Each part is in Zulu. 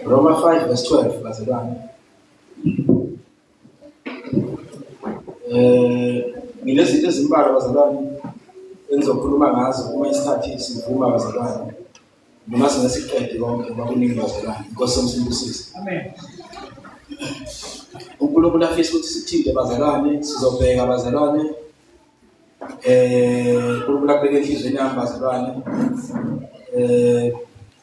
Romans 5 verse 12 bazalwane. Nginezinto ezimbalwa bazalwane engizokhuluma ngazo uma isikhathi sivuma bazalwane. Noma singasiqede konke bakuningi bazalwane. Inkosi yomsindisisi. Amen. uNkulunkulu afisa ukuthi sithinte bazalwane, sizobheka bazalwane. uNkulunkulu akubeke enhlizweni yami bazalwane.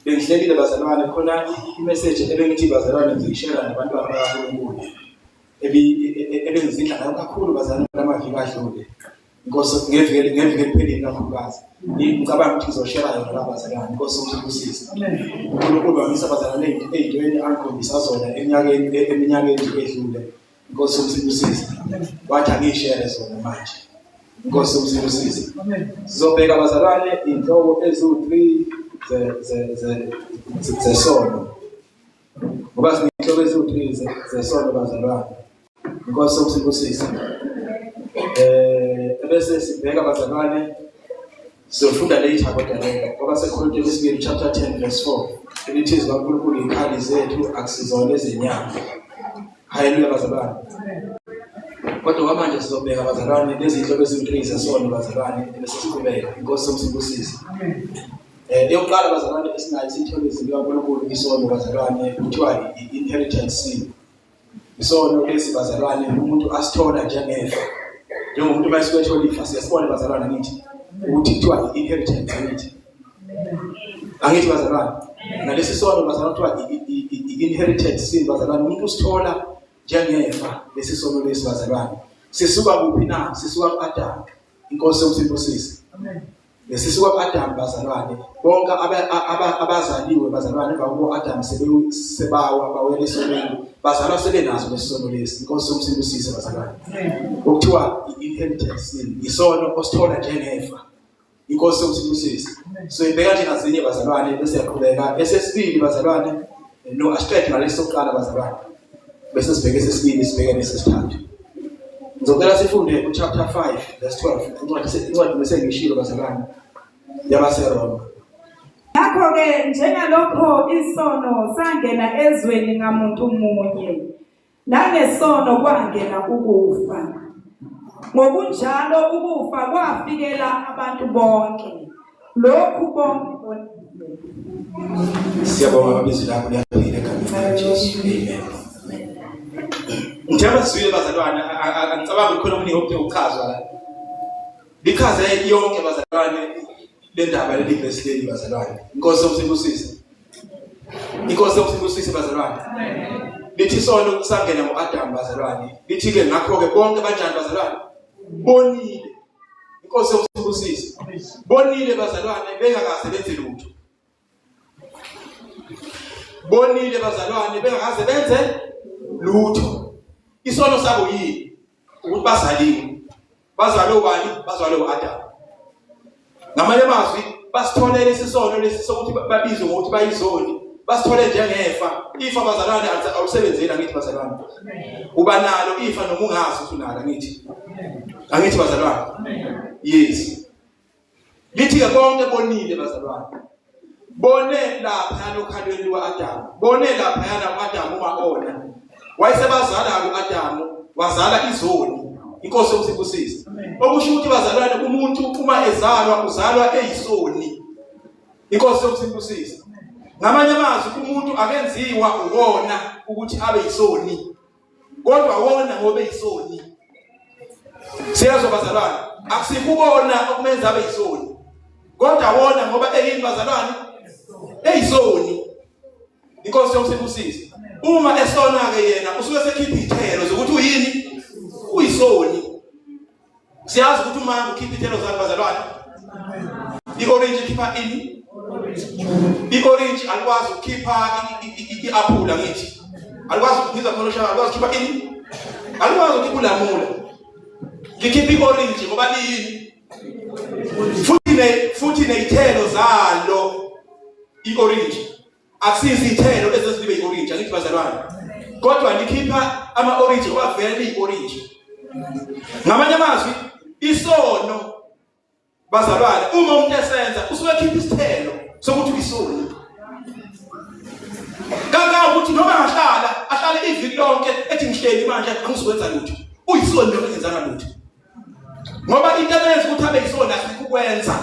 Bengihlelile bazalwane khona i-message ebengithi bazalwane ngiyishare nabantu abakaNkulunkulu. Ebengizidla ngayo kakhulu bazalwane lamaviki adlule. Inkosi ngevele kuphelile kakhulukazi. Ngicabanga ukuthi ngizoshare yona la bazalwane. Inkosi yomsindisisi. Amen. uNkulunkulu wamisa bazalwane ey'ntweni angikhombisa zona eminyakeni edlule. Inkosi yomsindisisi. Wathi angiyishare zona manje. Inkosi yomsindisisi. Sizobheka bazalwane inhloko eziwu-3 zesono. Ngoba zinhloko eziwu-3 zesono bazalwane. Inkosi yomsindisisi. Ebese sibheka bazalwane sizofunda later kodwa lena ngoba seKolosiyeni lesibili chapter 10 verse 4 elithi kaNkulunkulu izikhali zethu akusizona ezenyama. Haleluya bazalwane. Kodwa manje sizobheka bazalwane lezi zinhlobo eziwu-3 zesono bazalwane bese siqhubeka. Inkosi yomsindisisi. Eyokuqala bazalwane esinayo isithole zikaNkulunkulu isono bazalwane kuthiwa i-inheritance sin. Isono lesi bazalwane umuntu asithola njengefa. Njengomuntu mayisuke ethola ifa siyasibona bazalwane ngithi ukuthi kuthiwa i-inheritance ngithi. Angithi bazalwane. Nalesi sono bazalwane kuthiwa i-inheritance sin bazalwane umuntu usithola njengefa lesi sono lesi bazalwane. Sisuka kuphi na? Sisuka ku-Adamu. Inkosi yomsindisisi. Amen. Sisuka ku-Adamu bazalwane. Bonke abazaliwe bazalwane emva kokuba u-Adamu sebawa bawela esonweni bazalwa sebenazo lesi sono lesi. Inkosi yomsindisisi bazalwane. Okuthiwa i-inheritance sin isono osithola njengefa. Inkosi yomsindisisi. So ibheka nje nazinye bazalwane bese yaqhubeka. Esesibili bazalwane no asiqede ngalesi sokuqala bazalwane. Bese sibheke esesibili sibheke nesesithathu. Ngizocela sifunde chapter 5 verse 12. Incwadi bese ngishilo bazalwane yabaseRoma. Ngakho-ke njengalokho isono sangena ezweni ngamuntu munye, nangesono kwangena ukufa. Ngokunjalo ukufa kwafikela abantu bonke. Lokhu bonke siyabonga ababizi lakho liyaphila egameni likaJesu. Amen. Njengoba sizuye bazalwane angicabanga khona omningi okuchazwa la. Lichaze yonke bazalwane le ndaba leli verse leli bazalwane. Inkosi yomsindisisi. Inkosi yomsindisisi bazalwane. Lithi isono kusangena ngo-Adamu bazalwane. Lithi ke ngakho-ke bonke banjani bazalwane? Bonile. Inkosi yomsindisisi. Bonile bazalwane bengakaze benze lutho. Bonile bazalwane bengakaze benze lutho. Isono sabo yini? Ukuthi bazaliwe. Bazalwe ubani? Bazalwe u-Adamu. Ngamanye amazwi basitholele isisono lesi sokuthi babizwe ngokuthi bayizoni. Basithole njengefa. Ifa bazalwane awusebenzeli ngithi bazalwane. Uba nalo ifa noma ungazi ukuthi unalo ngithi. Angithi bazalwane. Yes. Lithi ke bonke bonile bazalwane. Bone lapha lokhalweni lwa-Adamu. Bone lapha yana u-Adamu uma-ona. Wayesebazala ku-Adamu wazala izoni. Inkosi yomsindisisi. Okusho ukuthi bazalwane umuntu uma ezalwa uzalwa eyisoni. Inkosi yomsindisisi. Ngamanye amazwi umuntu akenziwa uwona ukuthi abe yisoni. Kodwa wona ngoba eyisoni. Siyazwa bazalwane, akusikubona okumenza abe yisoni. Kodwa wona ngoba eyini bazalwane? Eyisoni. Inkosi yomsindisisi. Uma esona-ke yena usuke sekhipha ithelo zokuthi uyini? Uyisoni. Siyazi ukuthi uma ukhipha ithelo zakhe bazalwane. I-orange ikhipha ini? I-orange alikwazi ukukhipha i-aphula ngithi. Alikwazi ukuphiza khona shaka, alikwazi ukukhipha ini? Alikwazi ukukhipha ulamula. Likhipha i-orange ngoba liyini? Futhi ney'thelo zalo i-orange. Akusizi ithelo ezizibe i-orange angithi bazalwane. Kodwa likhipha ama-orange ngoba vele i-orange. Ngamanye amazwi isono bazalwane uma umuntu esenza usuke ekhipha isithelo sokuthi uyisoni. yena manje angizokwenza lutho uyisoni noma ngenzana lutho ngoba into eyenza ukuthi abe yisoni asikukwenza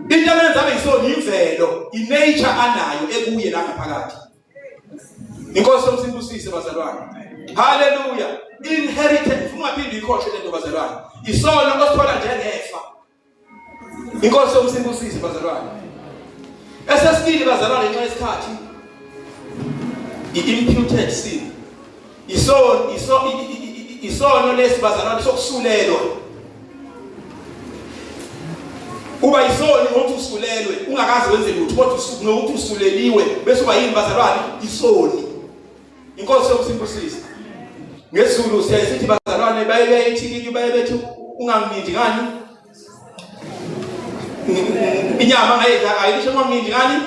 into eyenza abe yisoni imvelo inature anayo ekuye la ngaphakathi inkosi yomsimbusise bazalwane haleluya inheritance ungaphindi ikhohle lento bazalwane isono osithola njengefa inkosi yomsimbusise bazalwane esesibili bazalwane ngenxa yesikhathi i-imputed sin isono lesibazalwane sokusulelwa uba isoni ngokuthi usulelwe ungakazi wenze lutho kodwa ngokuthi usuleliwe bese uba yini bazalwane isoni inkosi yomsimbusise ngesizulu siyasithi bazalwane bayebethi bayebethi ungamnindi ngani inyama ngayidla ayisho ungamnindi ngani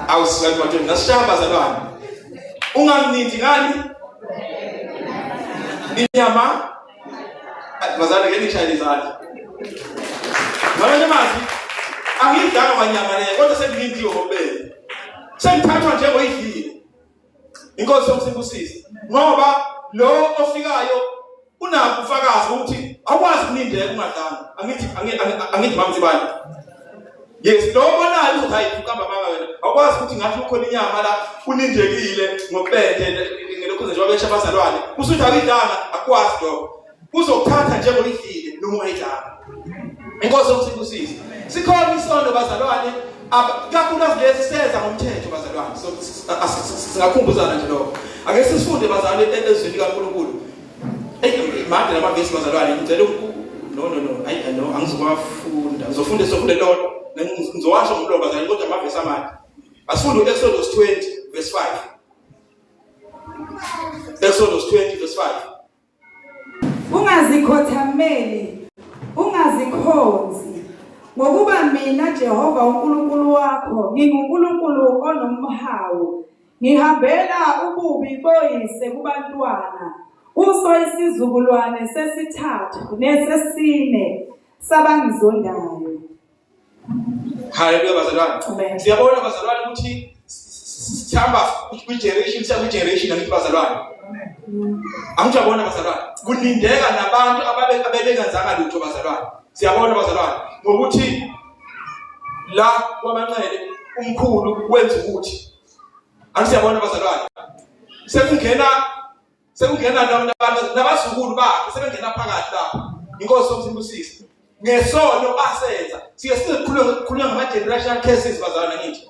awusizathi bathu nasishaya bazalwane ungamnindi ngani inyama bazalwane ngeke ngishayele izandla ngamanye amazwi angidlanga manyama leyo kodwa sengindiwe ngobele sengithathwa njengoyidlile inkosi yomsimbusise ngoba lo ofikayo unabo ufakazi ukuthi akwazi kunindeka ungadlanga angithi mamzibani yes lo bonayo uzothi ukamba mama wena akwazi ukuthi ngathi ukhona inyama la unindekile ngopende ngelokho njengoba besha bazalwane usuthi akidlanga akwazi lokho uzokuthatha njengoyidlile noma ungayidlanga inkosi yomsimbusise sikhona isono bazalwane kakhulukazi lesi senza ngomthetho bazalwane singakhumbuzana nje lokho ake sisifunde bazalwane ezweni likaNkulunkulu manje lamavesi bazalwane ngicela no angizowafunda ngizofunda lolo ngizowasho ngomlomo bazalwane kodwa amavesi amanje asifunde uExodus 20 verse 5 Exodus 20 verse 5 ungazikhothameli ungazikhonzi ngokuba mina Jehova uNkulunkulu wakho nginguNkulunkulu onomhawu ngihambela ububi boyise kubantwana uso isizukulwane sesithathu nesesine sabangizondayo. Haleluya bazalwane siyabona bazalwane ukuthi sihamba kwi-generation angithi bazalwane angijabona bazalwane kunindeka nabantu ababengenzanga lutho bazalwane siyabona bazalwane ngokuthi la kwamanqele umkhulu wenza ukuthi angisiyabona bazalwane sekungena nabazukulu bakhe sebengena phakathi lapha inkosi yomsimbusise ngesono asenza siye sikhuluma ngama-generational cases bazalwane ngithi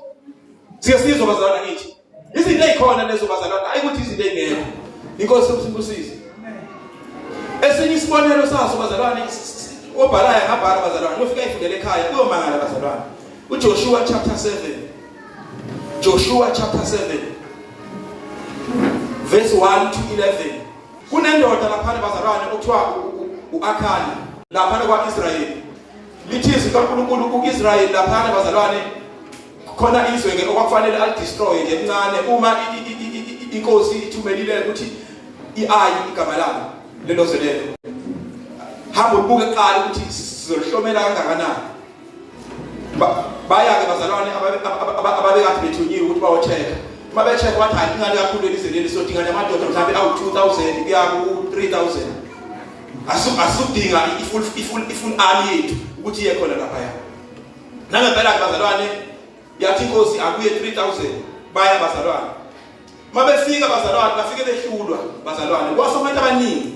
siye sizwa bazalwane ngithi izinto ezikhona lezo bazalwane hayi ukuthi izinto ezingekho inkosi yomsimbusise esinye isibonelo saso bazalwane obhalayo ngabhala bazalwane ufika ifundele ekhaya uyomangala bazalwane uJoshua chapter 7 Joshua chapter 7 verse 1 to 11 kunendoda lapha bazalwane okuthiwa uAkhani lapha kwaIsrayeli lithi izwi kaNkulunkulu kuIsrayeli lapha bazalwane khona izwe ngeke okwakufanele alidestroy nje encane uma inkosi ithumelile ukuthi iAyi igama layo lelo zelelo hamba ubuke qala ukuthi sizohlomela kangakanani baya ke bazalwane ababekade bethunyiwe ukuthi bawocheck mabecheck wathi hayi ingane kakhulu elizeleli sodingana amadoda mhlawumbe awu2000 kuya ku3000 asudinga ifull army yethu ukuthi iye khona lapha ya nangempela ke bazalwane yathi inkosi akuye 3000 baya bazalwane mabefika bazalwane bafike behlulwa bazalwane kwasomuntu abaningi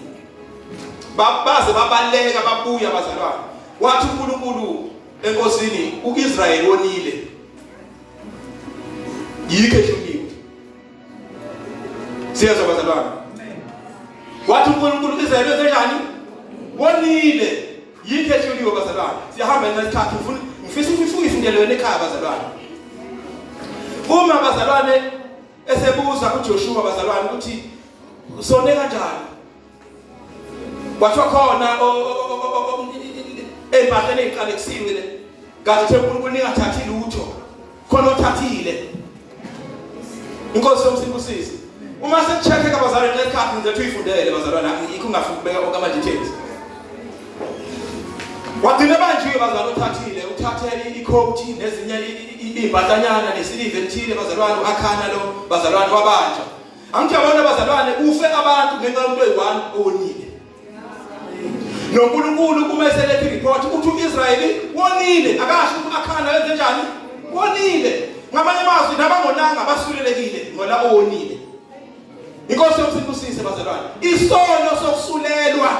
baze babaleka babuya bazalwane wathi uNkulunkulu enkosini uIsrayeli wonile yike ehluliwe siyezwa bazalwane wathi uNkulunkulu uIsrayeli wenzenjani wonile yike ehluliwe bazalwane siyahamba ngesikhathi ngifisa ukuthi ufundele wena ekhaya bazalwane uma bazalwane esebuza uJoshua bazalwane ukuthi usone kanjani wathiwa khona empahla eziqale kusiwe le kanti uNkulunkulu ningathathi lutho khona othathile inkosi yomsimbusise uma sekucheck abazalwane ngesikhathi ngizethu uyifundele bazalwane ikho ngafuna ukubeka ama details Wagcina banjiwe bazalwane uthathele icoat nezinye imbhahlanyana nesiliva elithile bazalwane akhana lo bazalwane wabanja. Angijabona bazalwane kufe abantu ngenxa yomuntu oyi-1 onile. NoNkulunkulu kumesele report ukuthi uIsrayeli wonile akasho ukuthi akhana wenze njani wonile. Ngamanye amazwi nabangonanga basulelekile ngola owonile. Inkosi yomsindusise bazalwane. Isono sokusulelwa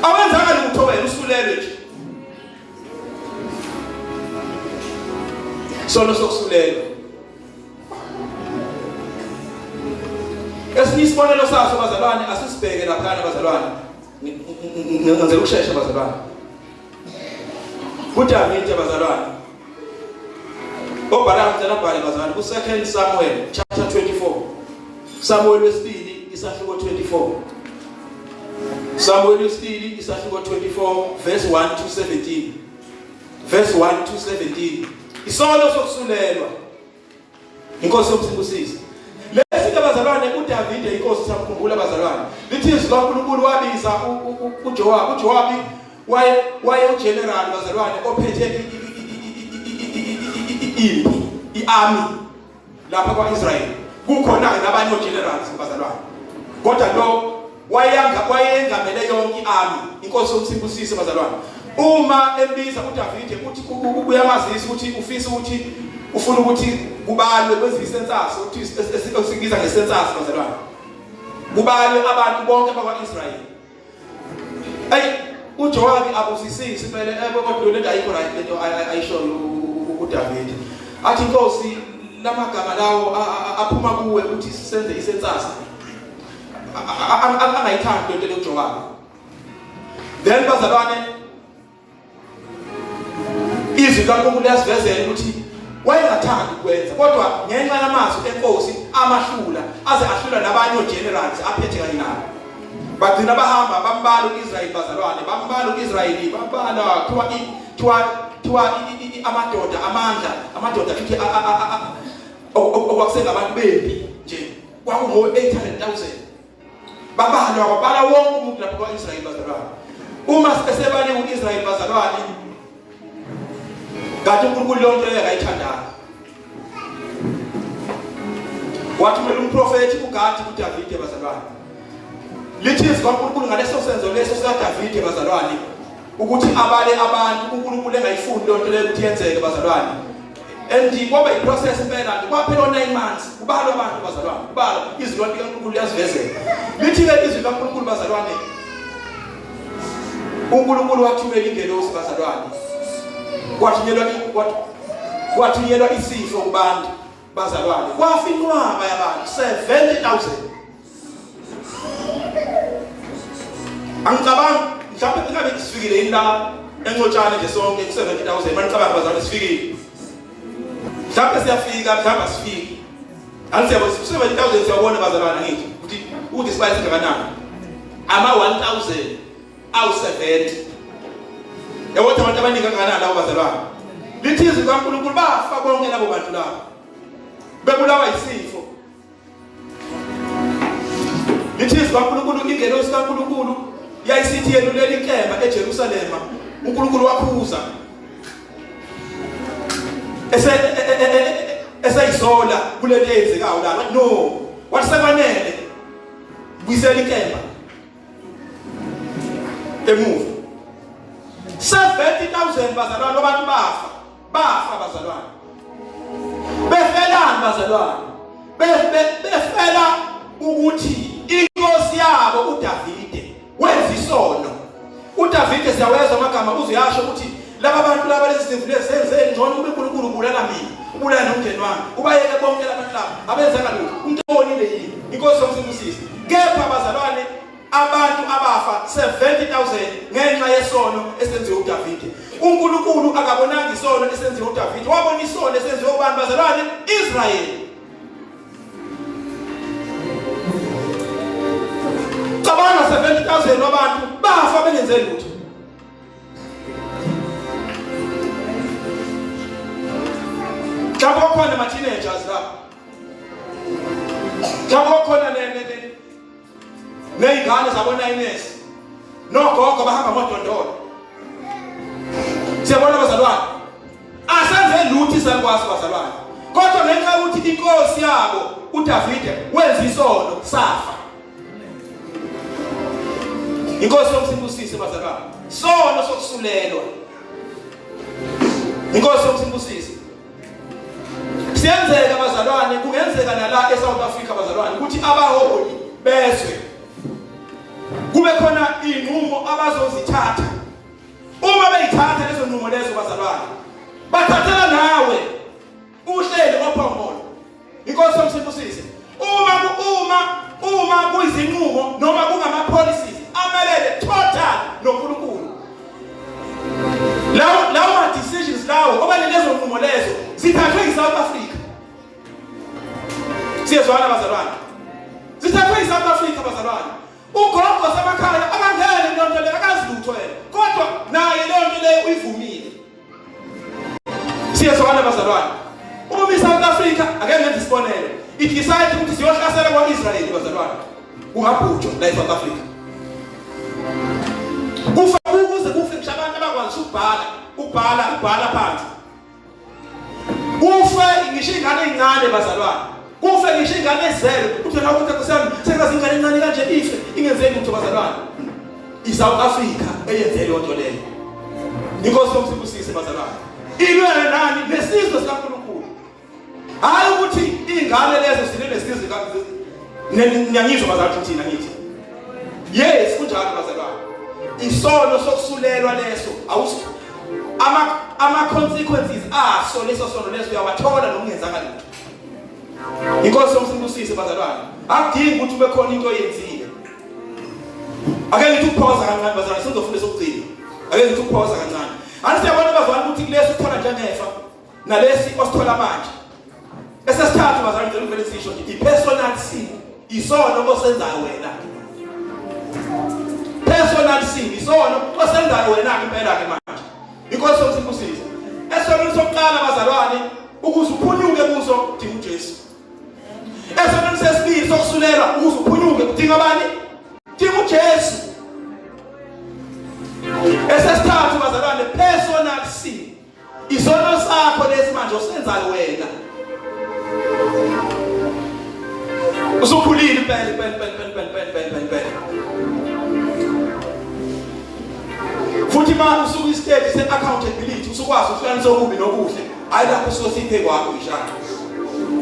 awenzanga lutho wena usulelwe nje. Sono sokusulelwa. Esinye isibonelo saso bazalwane asisibheke laphana bazalwane. Ngenzela ukushesha bazalwane. uDavide bazalwane. Obhala mthanabhale bazalwane ku 2 Samuel chapter 24. Samuel wesibili isahluko 24. Samuel wesibili isahluko 24 verse 1 to 17. Verse 1 to 17. Isono sokusulelwa. Inkosi yomsindusisi. Lesike bazalwane uDavide inkosi samkhumbula bazalwane. Lithi izwi kaNkulunkulu wabiza uJowabi. uJowabi waye ugeneral bazalwane ophethe iarmy lapha kwaIsrael. Kukhona nabanye ogenerals bazalwane. Kodwa lo wayengamele yonke iarmy. Inkosi yomsindusisi bazalwane. Uma embiza uDavide uthi uyamazisa ukuthi ufisa ukuthi ufuna ukuthi kubalwe kwezisensus ukuthi esibiza ngesensus bazalwane. Kubalwe abantu bonke bakwaIsrael. uJowabi abusisisi phela kodwa lento ayikho right lento ayishoyo uDavide. Athi inkosi lamagama lawo aphuma kuwe ukuthi senze isensus. Angayithandi lento leJowabi. Then bazalwane izwi kaNkulunkulu liyasivezela ukuthi wayengathandi ukwenza kodwa ngenxa yamazwi enkosi amahlula aze ahlula nabanye ogenerals aphethe kanye nabo. Bagcina bahamba bambala uIsrael bazalwane bambala uIsrael bambala kuthiwa amadoda amadoda futhi okwakusenga abantu bempi nje kwakungo 800,000 babalwa wabala wonke umuntu lapha kwaIsrael bazalwane. Uma sesebale uIsrael bazalwane kanti uNkulunkulu lonke ayayithandana. Wathumela umprofeti uGadi kuDavide bazalwane. Lithi izwi kaNkulunkulu ngaleso senzo leso sikaDavide bazalwane ukuthi abale abantu uNkulunkulu engayifuni lonto leyo ukuthi yenzeke bazalwane. And kwaba iprocess impela kwaphela 9 months kubalwa abantu bazalwane. Kubalwa izwi kaNkulunkulu liyazivezela. Lithi ke izwi kaNkulunkulu bazalwane uNkulunkulu wathumela ingelosi bazalwane. Kwathunyelwa isifo kubantu bazalwane. Kwafinqwaba yabantu 70,000. Angicabanga mhlawumbe ingabe sifikile indaba encotshane nje sonke ku 70,000 manicabanga bazalwane sifikile. Mhlawumbe siyafika mhlawumbe asifiki. Angisiyabo 70,000 siyabona bazalwane ngithi ukuthi sibaye singakanani. Ama 1,000 awu 70. Yabona abantu abaningi kangakanani labo bazalwane. Lithi izwi kaNkulunkulu bafa bonke labo bantu labo. Bebulawa isifo. Lithi izwi kaNkulunkulu ingelosi kaNkulunkulu yayisithi yelulele inkemba eJerusalema. uNkulunkulu wakhuza. Esayisola kulento eyenzekayo la. No. Wasebanele. Buyisela inkemba. Emuva. 70,000 bazalwane abantu bafa bazalwane. Befelani bazalwane. Befela ukuthi inkosi yabo uDavide wenza isono. uDavide siyawezwa amagama uzuyasho ukuthi laba bantu laba lezi zinto lezenze ngcono uNkulunkulu ubulala mina ubulala nomndeni wami ubayeke bonke labantu laba abenza ngalokho umuntu onile yini inkosi yomsindusisi. Kepha bazalwane abantu abafa 70,000 ngenxa yesono esenziwe uDavide. uNkulunkulu akabonanga isono esenziwe uDavide, wabona isono esenziwe abantu bazalwane Israyeli. Cabanga 70,000 wabantu bafa bengenze lutho. Mhlawumbe khona ama teenagers lapha. Mhlawumbe khona nezingane zabona inesi. Nogogo bahamba ngodondolo. Siyabona bazalwane. Asenze lutho isalukwazi bazalwane. Kodwa ngenxa yokuthi inkosi yabo uDavide wenza isono safa. Inkosi yomsimbusisi bazalwane. Sono sokusulelwa. Inkosi yomsimbusisi. Siyenzeka bazalwane, kungenzeka nala eSouth Africa bazalwane ukuthi abaholi bezwe kube khona inqumo abazozithatha. Uma beyithatha lezo nqumo lezo bazalwane, bathathela nawe uhlelo ophongolo. Inkosi yomsimbusisi. Uma kuyizinqumo noma kungama policies amelele total noNkulunkulu. Lawo decisions lawo oba lezo nqumo lezo zithathwe eSouth Africa. Siyezwana bazalwane. Zithathwe eSouth Africa bazalwane. Ugogo samakhaya abangene lonto le akazilutho yena. Kodwa naye lonto le uyivumile. Siyezwana bazalwane. Uma iSouth Africa ake ngenze isibonelo. It decide ukuthi siyohlasela kwaIsrael bazalwane. Ungabhujwa la eSouth Africa. Kufa ukuze kufe ngisho abantu abakwazi ukubhala phansi. Kufe ngisho ingane ezincane bazalwane. Kufe ngisho ingane ezelo. Uthi la ukuthi kusami sengazi ingane encane kanje ife ingenzeki ukuthi bazalwane. iSouth Africa eyenze lonto leyo. Inkosi yomsimbusisi bazalwane. Ilwe nani nesizwe sikaNkulunkulu. Hayi ukuthi ingane lezo sinesizwe nyanyizwa bazalwane thina ngithi. Yes kunjalo bazalwane. Isono sokusulelwa leso ama consequences aso leso sono leso uyawathola nokungenzanga lutho. Inkosi yomsimbusisi bazalwane. Akudingi ukuthi ube khona into oyenzile. Ake ngithi ukuphoza kancane bazalwane sizofunda sokugcina. Ake ngithi ukuphoza kancane. Asiyabona bazalwane ukuthi leso uthola njengefa nalesi osithola manje. Esesithathu bazalwane ngicela uvele sisho i-personal sin. Isono osenzayo wena. Personal sin isono osenzayo wena impela ke manje. Inkosi yomsimbusisi. Esonweni sokuqala bazalwane ukuze uphunyuke kuso dinga uJesu. Esonweni sesibili sokusulelwa ukuze uphunyuke kudinga bani? Dinga uJesu. Esesithathu bazalwane personal sin. Isono sakho lesimanje osenzayo wena. Usukhulile impela. Futhi manje usuku istage se-accountability usukwazi ukuhlanganisa okubi nokuhle. Hayi lapho usosiphe kwakho ishaka.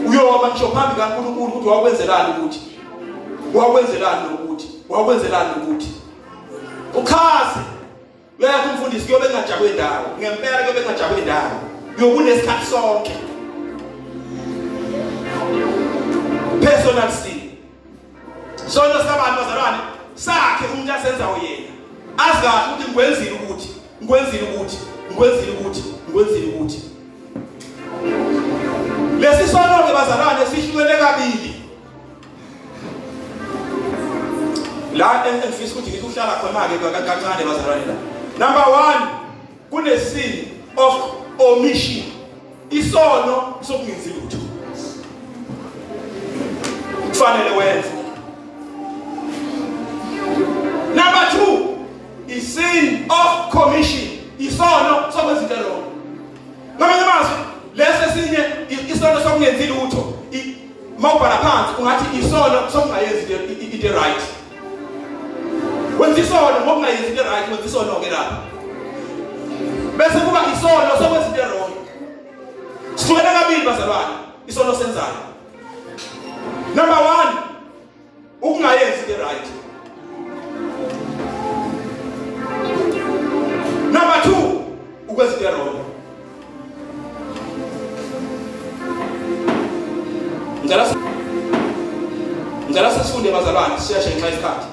Uyoba ngisho phambi kaNkulunkulu ukuthi wakwenzelani ukuthi. Wakwenzelani ukuthi. Ukhazi. Uyathi umfundisi kuyobe engajabule ndawo. Ngempela kuyobe engajabule ndawo. Uyokunesikhathi sonke. Personal sin. Sono sabantu bazalwane sakhe umuntu asenza uyena. Azazi ukuthi ngikwenzile ukuthi. Lesi sono ke bazalwane sihlukene kabili. La engifisa ukuthi ngithi uhlala khona ke kancane bazalwane la. Number 1 kune sin of omission. Isono sokungenzi lutho. Kufanele wenze. Number 2 is sin of commission. Isono sokwenza into wrong. Ngamanye amazwi lesi sinye isono sokungenzi lutho. Mawubhala phansi ungathi isono sokungayenzi into right. Wenza isono ngokungayenzi into right, wenza isono ke lapha. Bese kuba isono sokwenza into wrong. Sihlukene kabili bazalwane. Isono senzayo. Number 1 ukungayenzi into right. Number 2 ukwenza into wrong. Ngicela sifunde bazalwane siyashe ngenxa yesikhathi.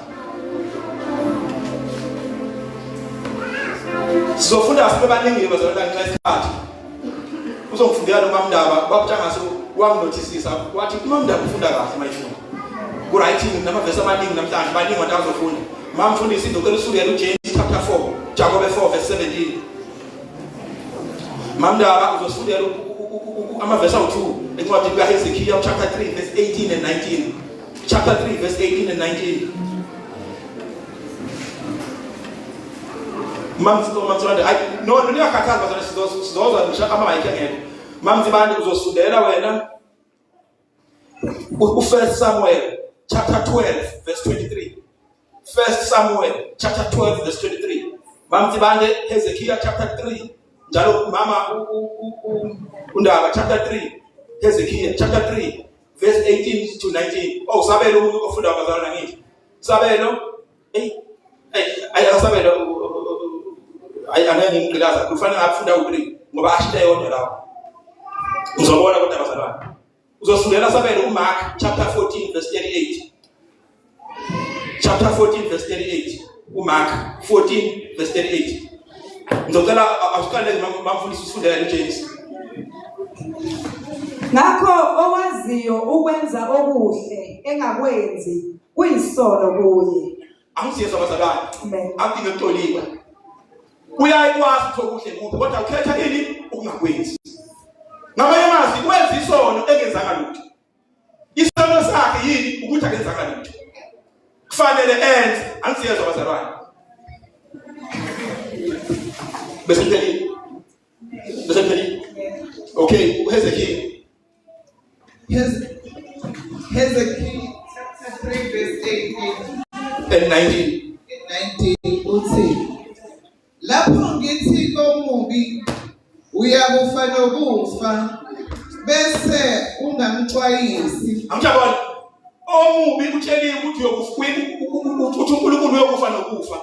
Sizofunda sibebaningi bazalwane ngenxa yesikhathi. Uzongifundela noMamndaba bakutshangase wanginotisisa wathi uMamndaba ufunda kahle mayifunda. Ku writing namavesi amaningi namhlanje baningi abantu abazofunda. Mamfundisi indocela usukela uJames chapter 4, Jakobe 4 verse 17. Mamndaba uzofundela amavesi awu2 encwadi kaHezekiah chapter 3 verse 18 and 19. Chapter 3 verse 18 and 19. no niyakhathaza bazalwane sizoza ngisho ama-mic engekho. Mamzibande uzosundela wena u-1 Samuel chapter 12 verse 23. 1 Samuel chapter 12 verse 23. Mamzibande Hezekiah chapter 3. Njalo mama uNdaba chapter 3. Hezekiah chapter 3 verse 18 to 19. Oh sabelo umuntu ofunda abazalwane ngithi. Sabelo ayasabelo ayana ngicelaza kufanele ngafunda u3 ngoba ashita yonke lapho. Uzobona kodwa abazalwane. Uzosundela sabelo uMark chapter 14 verse 38. Chapter 14 verse 38. uMark 14 verse 38. Ngizocela asukale mamfundisi usifundela eJames. Ngakho owaziyo ukwenza okuhle engakwenzi kuyisono kuye. Angisiyezwa abazalwane. Akudinge ukutoliwa. Uyayikwazi ukukuhle umuntu kodwa ukhetha ini ukungakwenzi. Ngamanye amazwi kwenza isono engenzanga lutho. Isono sakhe yini ukuthi akenzanga lutho. Kufanele enze angisiyezwa abazalwane. Bese okay, Hezekiah chapter 3 verse 18 and 19. Uthi lapho ngithi komubi uyakufa nokufa bese ungamxwayisi. Amjabona omubi utsheliwe ukuthi uyokufa uthi uNkulunkulu uyokufa nokufa.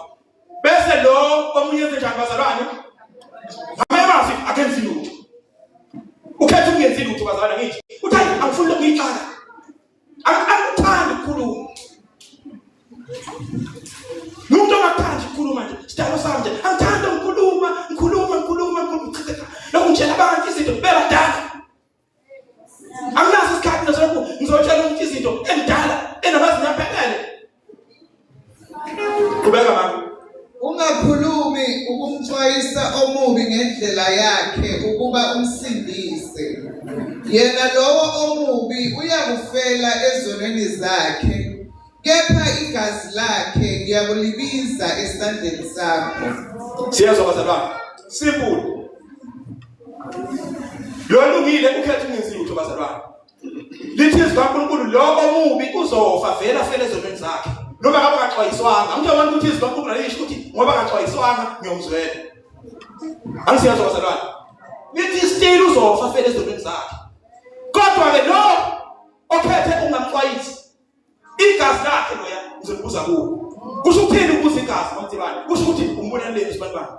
Bese lo omunye enzenjani bazalwane? Ngamanye akenzi lutho. Ukhetha ukungenzi lutho bazalwane ngithi. Uthi angifuni ukuyixaka. Angithandi ukukhuluma. Umuntu ongathandi ukukhuluma nje, sidalo sami nje, angithandi ukukhuluma. Lokhu ngitshela abantu izinto bebadala. Anginaso isikhathi naso ngizotshela umuntu izinto endala enamazinga aphelele. Qhubeka mama. Ungakhulumi ukumxwayisa omubi ngendlela yakhe ukuba umsindise. Yena lowo omubi uyakufela ezonweni zakhe. Kepha igazi lakhe ngiyakulibiza esandleni sakho. Siyezwa bazalwane. Simple. Lolungile ukhetha ungenzi lutho bazalwane. Lithi kaNkulunkulu lo omubi uzofa vela ezonweni zakhe. Noma ngabe akaxwayiswanga. Ngiyabona ukuthi izwi kaNkulunkulu alisho ukuthi ngoba akaxwayiswanga ngiyomzwela. Angisiyezwa bazalwane. Lithi still uzofa ezonweni zakhe. Kodwa ke lo okhethe ungamxwayisi. Igazi lakhe loya uzobuza kuwo. Kusho ukuthini ukubuza igazi mamthibane? Kusho ukuthi umboneleni sibantwana.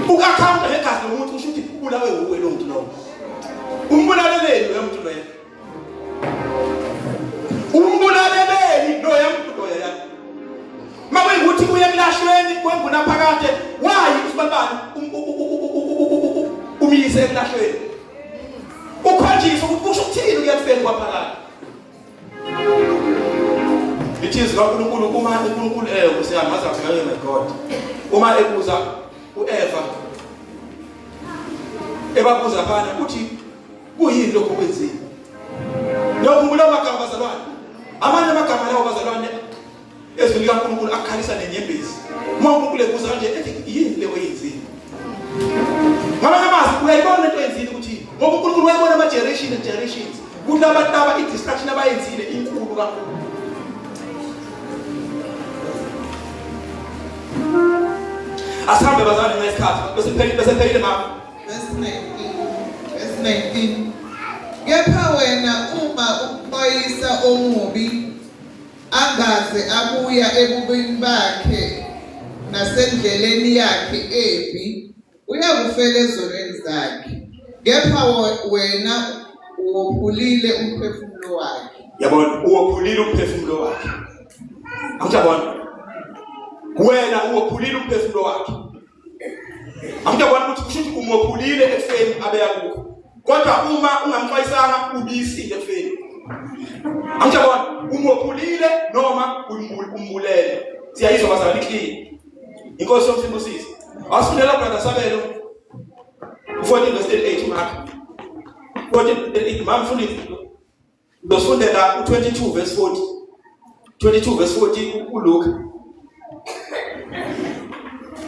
Ukakhamba negazi lomuntu kusho ukuthi ubulawe uwe lo muntu lo. Umbulaleleni lo muntu loya. Umbulaleleni lo muntu loya. Mawe ukuthi uye emlahlweni kwenguna phakade, wayi sibantwana umyise emlahlweni. Ukhonjiswa ukuthi kusho ukuthini uyafeni kwaphakade. Lithi kaNkulunkulu uma uNkulunkulu usiyamaza ngayo my God. Uma ebuza uEva ebabuza phana ukuthi kuyini lokho kwenzile. Lokhumbula amagama bazalwane. Amanye amagama lawo bazalwane ezwi likaNkulunkulu akhalisa nenyembezi. Uma uNkulunkulu ebuza kanje ethi yini le oyenzile. Ngamanye amazwi uyayibona into oyenzile ukuthi ngoba uNkulunkulu uyabona ama generations. Kuthi abantu i-destruction abayenzile inkulu kakhulu. Asambe bazalwane ngesikhathi bese phelile mama. Verse 19. Kepha wena uma umxwayisa omubi angaze abuya ebubini bakhe nasendleleni yakhe ebi uyakufela ezonweni zakhe. Kepha wena uwophulile umphefumulo wakhe. Yabona uwophulile umphefumulo wakhe. Angijabona. Wena uwophulile umphefumulo wakhe. Angijabona ukuthi kusho ukuthi umophulile efeni abeya kukho. Kodwa uma ungamxwayisanga ubisile efeni. Angijabona umophulile noma umbulele. Siyayizwa bazalwane clean. Inkosi yomsimbusisi. Asifundela brother Sabelo 14 verse 8 Mark. 14 mamfundisi dosifundela u22 verse 40. 22 verse 40 uLuka.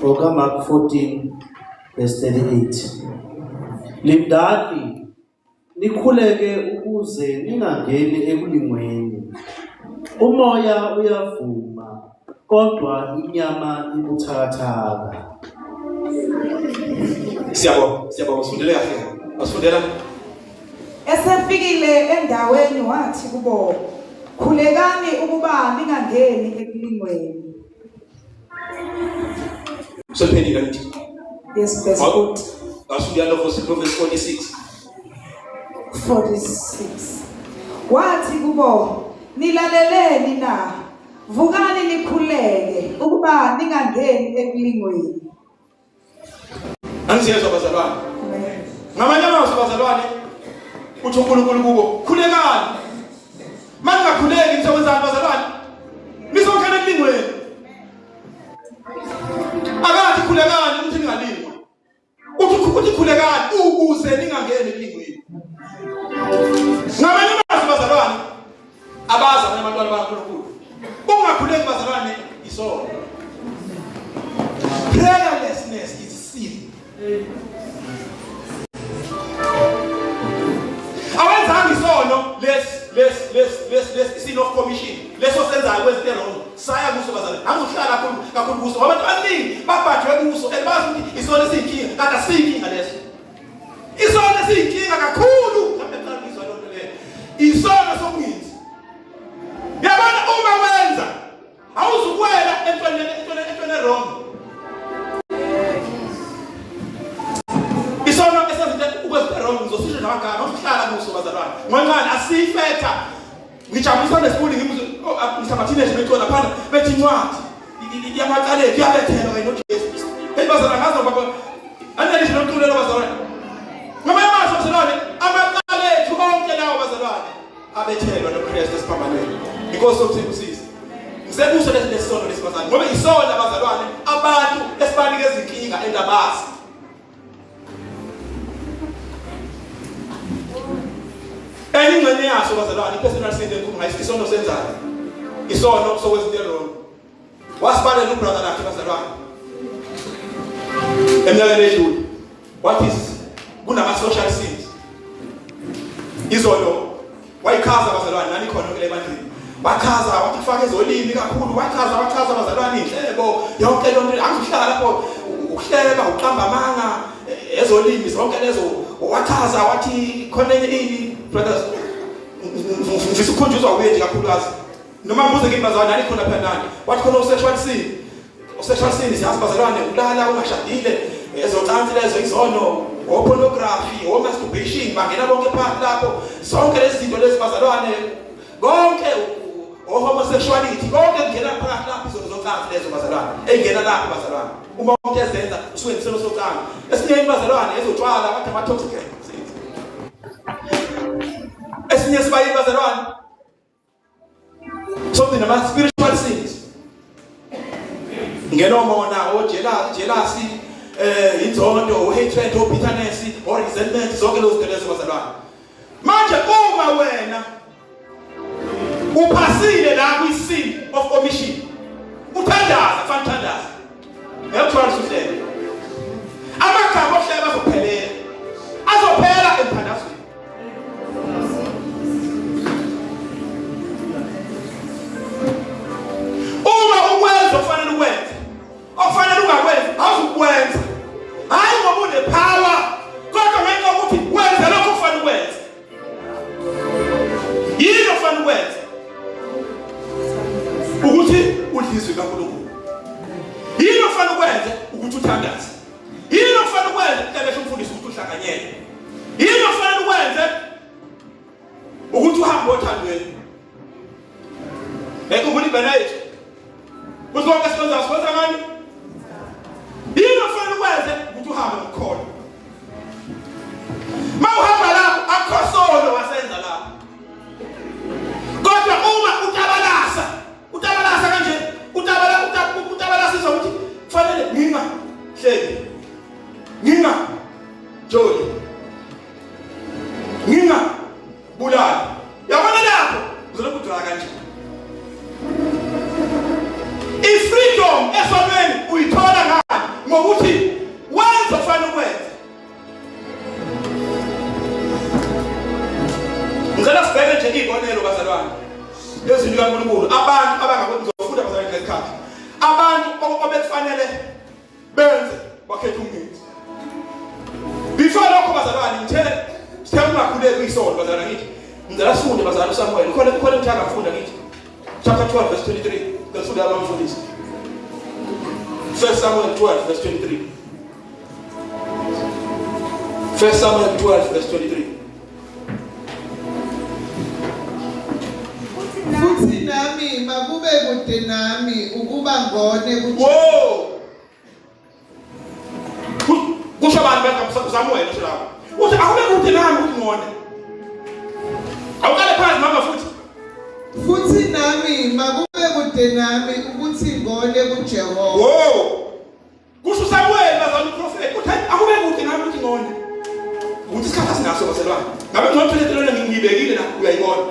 okaMark 14 verse 38. Lindani nikhuleke ukuze ningangeni ekulingweni. Umoya uyavuma kodwa inyama ibuthakathaka. Siyabonga usifundele kahle. Asifundela. Esefikile endaweni wathi kubo, khulekani ukuba ningangeni ekulingweni. Sophendika nithi. Yes, verse 40. Asifundela verse 46. 46. Wathi kubo, nilaleleni na, vukani nikhuleke ukuba ningangeni ekulingweni. Angisiyezwa bazalwane. Ngamanye amazwi bazalwane, uthi uNkulunkulu kubo, khulekani. Mangakhuleki nizokwenzani bazalwane? Nizongena ekulingweni. Akathi khulekani ukuthi ningalingwa. Uthi khulekani ukuze ningangeni ekulingweni. Ngamanye amazwi bazalwane, abaza abantwana bakaNkulunkulu. Ungakhuleki bazalwane isono. Prayerlessness is sin. Awenzanga isono let's sin of commission. Leso senzayo kwezinto wrong. Saya kuso bazalwane. Angihlala kakhulu kuso. Abantu abaningi babhajwe kuso ebazi ukuthi isono esiyinkinga, kanti asiyinkinga leso. Isono esiyinkinga kakhulu. Mhlawumbe ngizwa lonto le. Isono sokungithi. Yabona uma wenza awuzukwela entweni wrong. Isono esenza ukwenza wrong uzosisho namagama uhlala kuso bazalwane. Ngonkani asifetha. Ngijabulisa nesifuni ngisabathine nje bethola phana bethi incwadi. Iyamaqale kuyabethela kanye noJesu. Hey bazalwane ngazo baba. Anele nomthulelo bazalwane. Ngama yamasho bazalwane amaqale ethu onke lawo bazalwane abethelwa noKristu esiphambanweni. Because of sisi. Ngisebuso lesono lesibazalwane. Ngoba isona bazalwane abantu esibanikeza izinkinga endabazi. Engingene yaso bazalwane personal sin enkulu ngayisisono senzayo. Isono sokwenza wrong. Wasibale no brother lakhe bazalwane. Eminyakeni edlule. What is kunama social sins? Izono wayikhaza bazalwane nani khona kule bandini. Bakhaza wathi fake ezolimi kakhulu wachaza bazalwane inhlebo yonke lonto angihlala lapho uhleba uqamba amanga ezolimi zonke lezo wachaza wathi khona ini brothers ngisikhunjuzwa uyenje kakhulukazi noma mbuze ngibazalwane nani khona phandani wathi khona sexual sin siyazi bazalwane ulala ungashadile ezocansi lezo izono pornography masturbation bangena bonke phakathi lapho zonke lezi zinto lezi bazalwane konke homosexuality konke kungena phakathi lapho izono zocansi lezo bazalwane engena lapho bazalwane uma umuntu ezenza usuke iselo socansi esinye bazalwane ezotshwala bathi ama toxic esinye sibayi bazalwane something about spiritual sins ngenomona jealousy inzondo hatred bitterness resentment zonke lezo zinto lezo bazalwane manje uma wena uphasile la kwi-sin of omission uthandaza fanele uthandaza ngiyakuthola uhlelo amagama ohlelo azophela emthandazweni uma ukwenza okufanele ungakwenzi awuzukwenza hayi ngoba unepower kodwa ngenxa yokuthi wenze lokho okufanele ukwenze yini okufanele ukwenze ukuthi udlizwe kaNkulunkulu yini okufanele ukwenze ukuthi uthandaze yini okufanele ukwenze ukubesha umfundisi ukuthi uhlanganyele yini okufanele ukwenze ukuthi uhambe othandweni ekubuli benayethu uzonke sikwenza ngani yini okufanele ukwenze ukuthi uhambe ngokukholwa mawuhamba lapho akhosono wasenza lapho kodwa uma utabalasa kanje utabalasisa ukuthi kufanele nginga joli nginga bulala yabona lapho uzoloku udwala kanje i-freedom esonweni uyithola ngani nje ibonelo bazalwane ezinto kaNkulunkulu abantu abangakwenza ukufunda bazalwane ngesikhathi abantu obekufanele benze bakhetha ukungenzi before lokho bazalwane ngithele ungakhuleki kuyisonto bazalwane ngithi ngicela sifunde bazalwane uSamuel khona uthanda ukufunda ngithi chapter 12 verse 23 ngifunda abamfundisi 1 Samuel 12 verse 23 1 Samuel 12 verse 23 futhi nami makube kude nami ukuba ngone Whoa! Kusho abantu baSamuel usho lapho. Uthi akube kude nami ukuthi ngone. Awukale phansi mama futhi nami makube kude nami ukuthi ngone kuJehova. Whoa! Kusho Samuel bazalwane uprofeti uthi akube kude nami ukuthi ngone. Uthi isikhathi sinaso baselwane. Ngabe ngizothelelana ngibekile la uyayibona.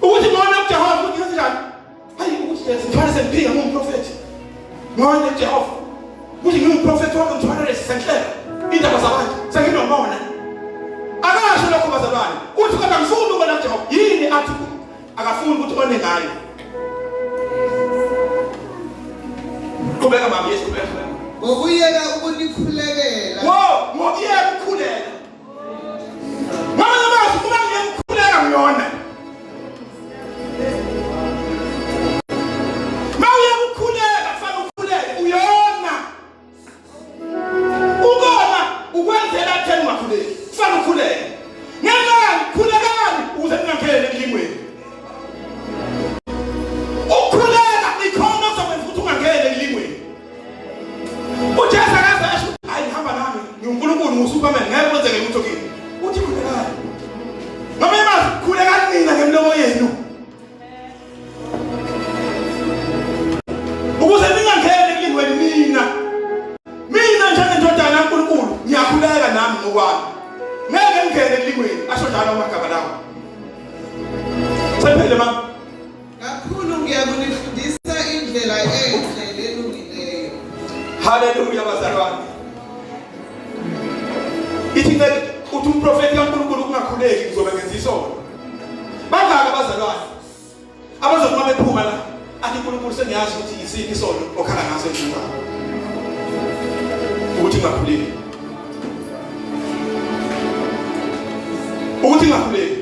Ukuthi ngone kuJehova ukuthi kanjani? Hayi ukuthi ngithwale semphinga ngumprofeti. Ngone kuJehova. Ukuthi ngumprofeti wakho ngithwale lesenhlelo. Indaba zabantu senginomona. Akasho lokho bazalwane. Uthi kodwa ngifuna ukubona kuJehova. Yini athi akafuni ukuthi one ngayo. Qhubeka mama Yesu qhubeka. Ngokuyeka ukunikhulekela. Wo, ngokuyeka ukukhuleka. Mama mama uma ngiyekukhuleka ngiyona. Hallelujah bazalwane. Ithi uthi umprofeti kaNkulunkulu kungakhuleki kuzobe ngenza isono. Bangaka bazalwane. Abazokuba bephuma la. Athi uNkulunkulu sengiyazi ukuthi yisiphi isono okhala ngaso endlini. Ukuthi ngakhuleki. Ukuthi ngakhuleki.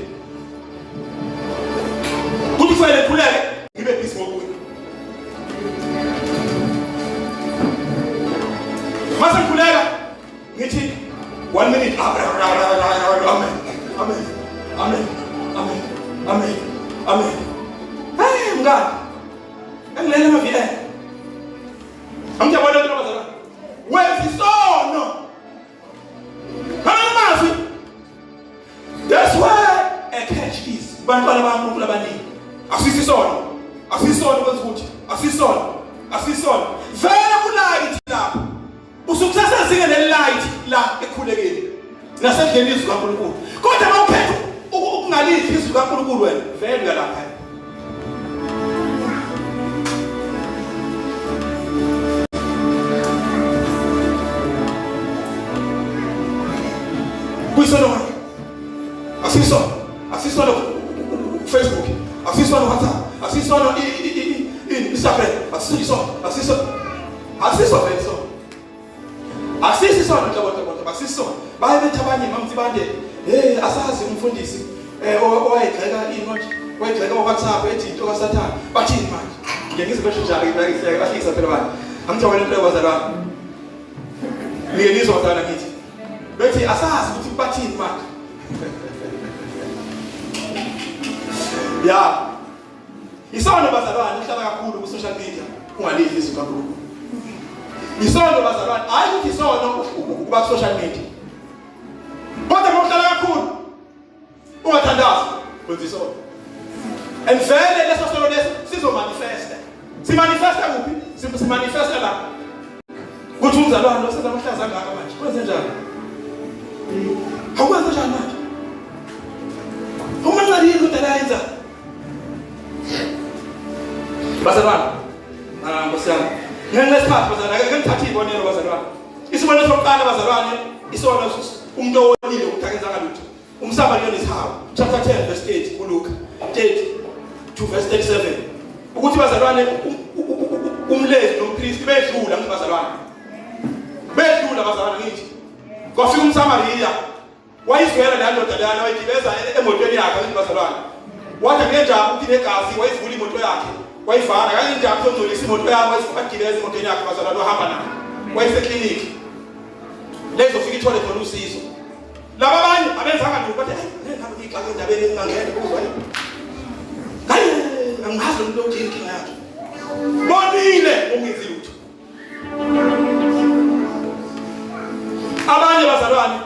Ukuthi kufanele khuleke ngibe busy ngokuthi. Masa kulega ngithi 1 minute amen amen amen amen amen amen hey mngani engilele mavile amjabona lo bazalwane wenza isono amazi that's why a catch is bantwana baNkulunkulu abaningi asisisono kwenza ukuthi asisisono vele kulayithi lapho usukusasa zingene light la ekhulekeni nasendleni izwi kaNkulunkulu kodwa mawuphethe ukungalithi izwi kaNkulunkulu wena vele uyalapha kuyisono asisono Facebook asisono WhatsApp asisono Instagram asisono asisi sona nhlobonto basisona baye bethabanye mamzibande asazi umfundisi owayegxeka inothi wayegxeka WhatsApp ethi into kaSathane bathini manje ngiyengizwe besho njalo ngibekise bahlisa phela bani amjabule into bazalwane ngiyengizwe bazalwane ngithi bethi asazi ukuthi bathini manje ya isona bazalwane uhlala kakhulu ku social media ungalithi izwi kaNkulunkulu. Isono bazalwane hayi ukuthi isono kuba social media. Kodwa ngohlala kakhulu ungathandazi kwenza isono. And vele leso sono leso sizomanifesta. Simanifesta kuphi? Simanifesta la. Kuthi umzalwane osenza amahlaza angaka manje. Kwenze njani? Awukwenza njani manje? Uma ngani into eyenza? Bazalwane. Ngosiyami. Ngesikhathi bazalwane ngithatha ibonelo bazalwane. Isibonelo sokuqala bazalwane isono umuntu owonile ukuthakeza ngalutho. Umsamaria nesihawu chapter 10 verse 8 kuLuka. 32 verse 37 ukuthi bazalwane umlezi nompriest bedlula ngibazalwane bedlula bazalwane ngithi kwafika umSamariya wayizwela la ndoda lana wayigibeza emotweni yakhe ngibazalwane wathi ngenjaba uthi negazi wayivula imoto yakhe wayivala kanye njalo uzongcolisa imoto yakhe wayifakagibeza emotweni yakhe bazalwane wahamba nayo wayesekliniki lezo fika ithole khona usizo laba abanye abenzanga lutho bathi hayi ngabe ngixake endabeni engangene kuzwa hayi angazi umuntu othini inkinga yakhe bonile ungenzi lutho abanye bazalwane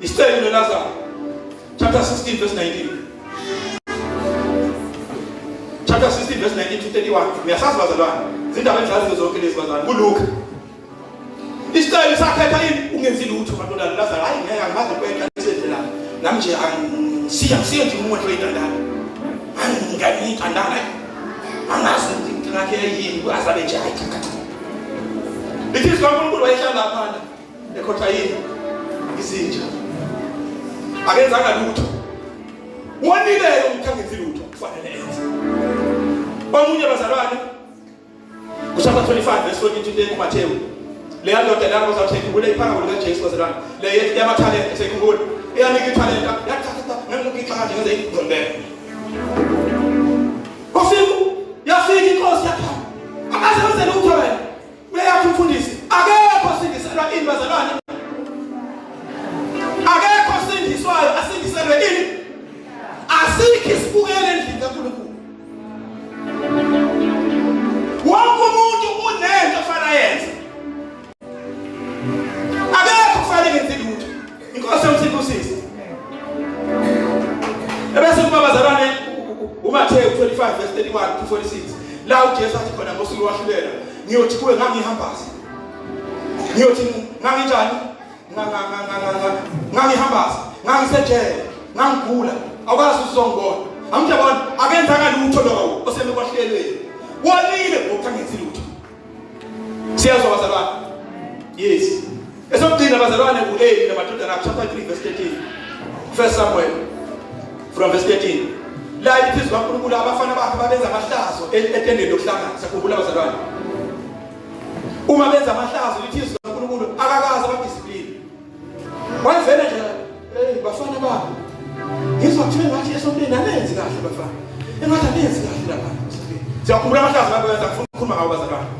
isicelo noLazaro chapter 16 verse 19 chapter 16 verse 19 to 31 uyasazi bazalwane izindaba enzazizo zonke lezi bazalwane kuLuka isicelo sakhetha yini ungenzi lutho bantwana Lazaro hayi ngeke angazi kwenta isedlela nami nje angisiya nje umuntu oyintandana angani intandana angazi inkinga yakhe yini azabe nje hayi lithi uNkulunkulu wayehlala lapha ekhotha yini izinja akenzanga lutho wonileyo umthangenzi lutho kufanele enze omunye bazalwane kuchapter 25 verse 14 kuMathewu leya ndoda lapho uzawutheka kule iphanga likaJesu bazalwane le yamathalente sekungula eyanika ithalenta yathatha ngalokho ixaka nje ngenze ingqombele yafika inkosi yakha akazenze lutho wena uyakho umfundisi akekho sindiselwa ini bazalwane akekho sindiswayo asindiselwe ini asikho isibukele endlini kaNkulunkulu wonke umuntu unento ofana yenze akekho kufanele enze lutho inkosi yomthethosisi ebese kuba bazalwane uMathewu 25 verse 31 to 46 la uJesu athi khona ngosuku wahlulela ngiyothi kuwe ngangihambaza ngiyothi nganginjani ngangihambaza ngangisejele ngangigula awukazi uzongibona amjabona akenzanga lutho lowo osemekwahlelweni wonile ngokuthangenza lutho siyazwa bazalwane yes esokugcina bazalwane uEli namadodana chapter 3 verse 13 First Samuel from verse 13 la ithi uNkulunkulu abafana bakhe babenza amahlazo etendeni lokuhlangana sakhumbula bazalwane uma benza amahlazo lithi uNkulunkulu akakaza abadiscipline wayevela nje bafana bakhe ngizwa kuthiwe ngathi esontweni anenzi kahle bafana engathi anenzi kahle lapha siyakhumbula amahlazo babenza ngifuna ukukhuluma ngawo bazalwane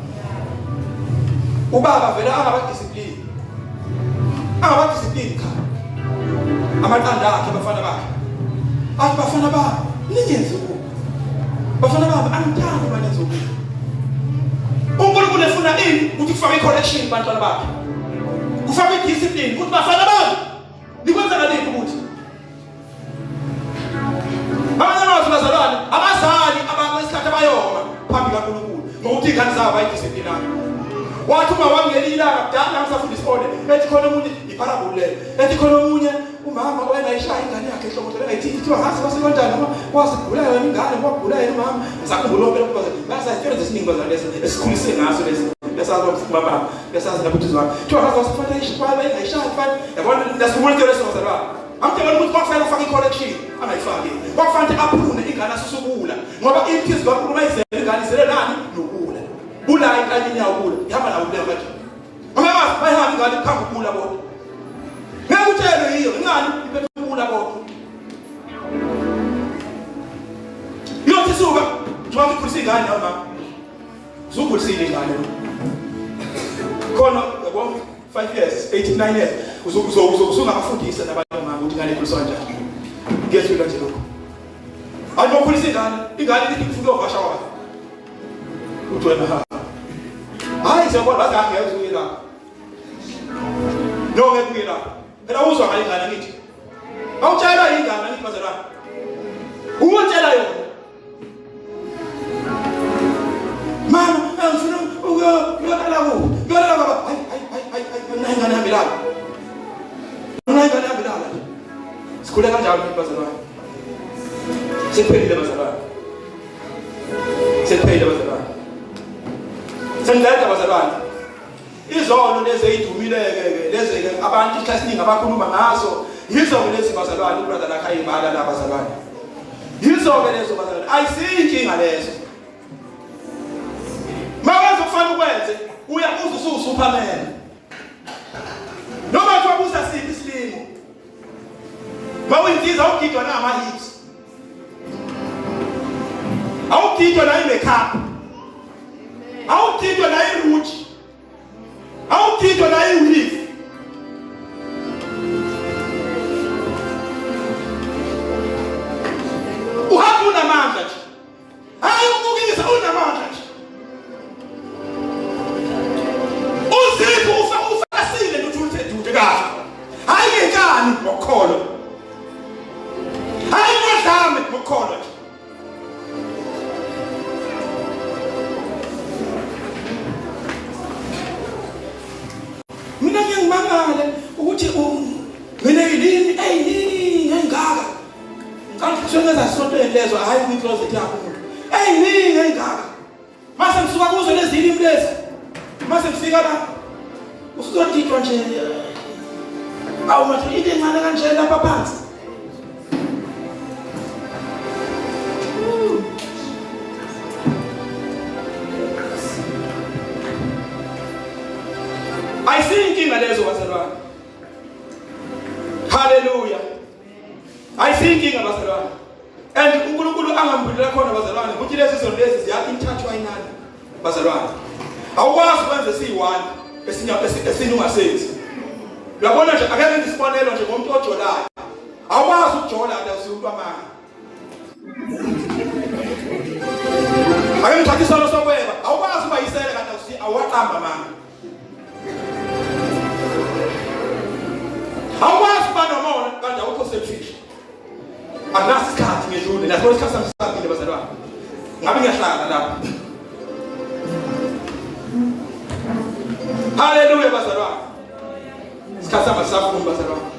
ubaba vela angabadiscipline cha amaqanda akhe bafana bakhe athi bafana bakhe ningenze ukuba bafana bami angithandi banenze ukuba uNkulunkulu efuna ini ukuthi kufake correction bantwana bakhe kufake discipline ukuthi bafana bami nikwenza ngaliphi ukuthi abanye bazalwane abazali abasesikhathi abayoma phambi kaNkulunkulu ngokuthi ingane zabo ayidiscipline wathi uma wangelilanga kudala ngisafunda isikole ethi khona umuntu iparabule ethi khona umunye umama oyayishaya ingane yakhe ehlomotela ethi kuthiwa hasi basekonjani noma wasigula yona ingane kwagula yena umama ngisakhumbula phela ukuba basayithola zesiningi bazalwane esikhulise ngaso lesi lesazo mama lesazo nabuthizwana kuthiwa hasi wasifanele ishiphala engayishaya kufanele yabona nasikhumbula into leso bazalwane amtshela ukuthi kwakufanele afake correction angayifaki kwakufanele aphune ingane asusubula ngoba imphizi kaNkulunkulu mayizele ingane izele nani nokula bula inkanyeni yakula ihamba nawo kuleyo manje amama bayihamba ingane phambi kubula bodwa ngekuthelwe yiyo ingane iphethe ukula bodwa yothi suka njengoba ikhulisa ingane nawo mama uzukhulisile ingane khona yabo 5 years 89 years uzungabafundisa nabantu mama ukuthi ingane ikhuliswa kanjani ngiyethula nje lokho anokhulisa ingane ithi kufuke ovasha wayo uthi wena hayi siyabona bazange yazuyela no ngekuyela phela uzwa ngale ngane ngithi awutshela ingane ngithi bazalwane utshela yona mama angifuna ukuyolala ku ngiyolala baba hayi ngane hambelala sikhule kanjalo bazalwane sephelile bazalwane sengileta bazalwane izono lezi eyidumileke lezi abantu ikhasiningi abakhuluma ngazo yizo lezi bazalwane ubrother lakhe ayibala la bazalwane Yizo-ke lezo bazalwane, ayisiyinkinga lezo. Mawenza kufanele ukwenze, uyabuza usuSuperman. Noma kwabuza siphi isilimo. Mawuyinsiza awugidwa na ama-hips. Awugidwa na i-makeup. Awugidwa na i-rouge. Awugidwa na i-weave. Uhamba unamandla nje. Hayi ukubukisa unamandla nje. Uzipho ufasile ntuthuthe dude kahle. Hayi ngenkani ngokholo. Hayi ngodlame ngokholo nje. Mina ngiyangimangala ukuthi mina yini engaka. Kanti kushoneza sonto lezo hayi kwicloset yakho umuntu. Nini engaka. Mase ngisuka kuzo lezi zilimi lezi. Mase ngifika la usuzodidwa nje. Awu manje into encane kanje lapha phansi. Ayisiyinkinga lezo bazalwane. Hallelujah. Ayisiyinkinga bazalwane. And uNkulunkulu angambulela khona bazalwane ukuthi lezi zinto lezi ziya intouchwa inani bazalwane. Awukwazi ukwenza esi1 esinye ungasenzi. Uyabona nje akeke ngisibonelo nje ngomuntu ojolayo. Awukwazi ukujola la umuntu amanga. Ake ngithathe isolo sokweba. Awukwazi ubayisela kanti awaqamba manga. Awukwazi ukuba nomona kanti awukho selfish. Anasikhathi ngedlule lapho isikhathi samsabile bazalwane. Ngabe ngiyahlala lapha. Hallelujah bazalwane. Isikhathi samasafuni bazalwane.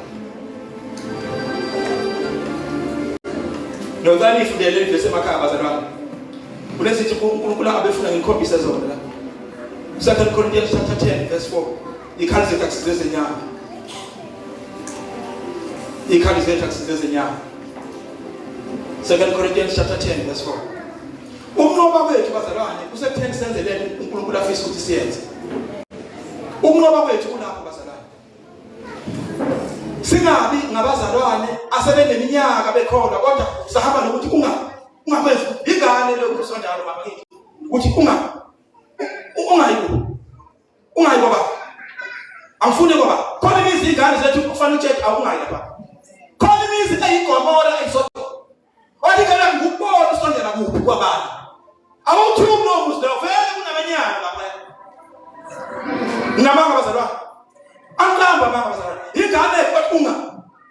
Nodani ifundele ivese emakhaya bazalwane. Kulesithi uNkulunkulu abefuna ngikhombise zona la. 2 Corinthians chapter 10 verse 4. Ikhali zetaxi zenyama. Ikhali zetaxi zenyama. 2 Corinthians chapter 10 verse 4. Ukunqoba kwethu bazalwane kusekutheni senzelele uNkulunkulu afisa ukuthi siyenze. Ukunqoba kwethu kulapho bazalwane. Singabi ngabazalwane asebeneminyaka bekhona kodwa sahamba nokuthi ungakwenzi ingane lokusondala mama ngithi. Uthi ungayi baba. Angifuni baba. Khona imizi ingane zethu kufanele ucheck awungayi lapha. Khona imizi eyigomora eyisodwa. Wathi kana ngikubona usondela kuphi kwabani. Awuthumi nomuzi lo vele kunamanyana lapha. Ngamanga bazalwane. Anqamba mama bazalwane. Ingane kwathi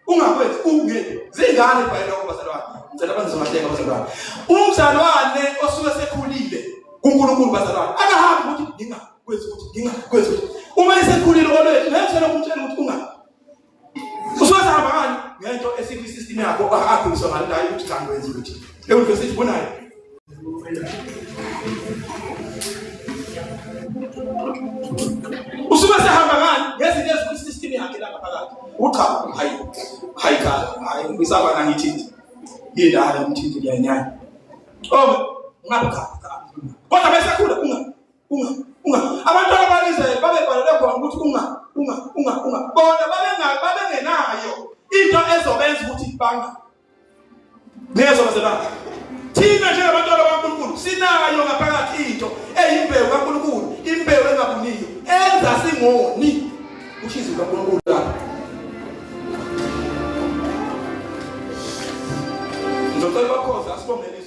ungakwenzi ungeke. Zingane phela lokho bazalwane. Ngicela bangizomahleka bazalwane. Umzalwane osuke sekhulile kuNkulunkulu bazalwane. Akahambi ukuthi ngingakwenzi ukuthi. Uma esekhulile olwethu ngeke ukumtshela ukuthi usuzahamba ngani ngento esithi system yakho akhuliswa ngalo hayi ukuthi kanti wenza ukuthi. Leyo sithi bonayo. Usuke sehamba ngani ngezinto ezithi system yakhe lapha phakathi. Ucha hayi ngisaba ngithi yindala umthinti liyanyanya. Ngapha. Kodwa bese khula abantu abalize babebhalele khona ukuthi bona babengenayo into ezobenza ukuthi ibanga. Nezo bazalwane. Thina njengabantwana bakaNkulunkulu sinayo ngaphakathi into eyimbewu kaNkulunkulu, imbewu engabuniyo, enza singoni ushizo kaNkulunkulu lapha. Ngizocela bakhoza asibongele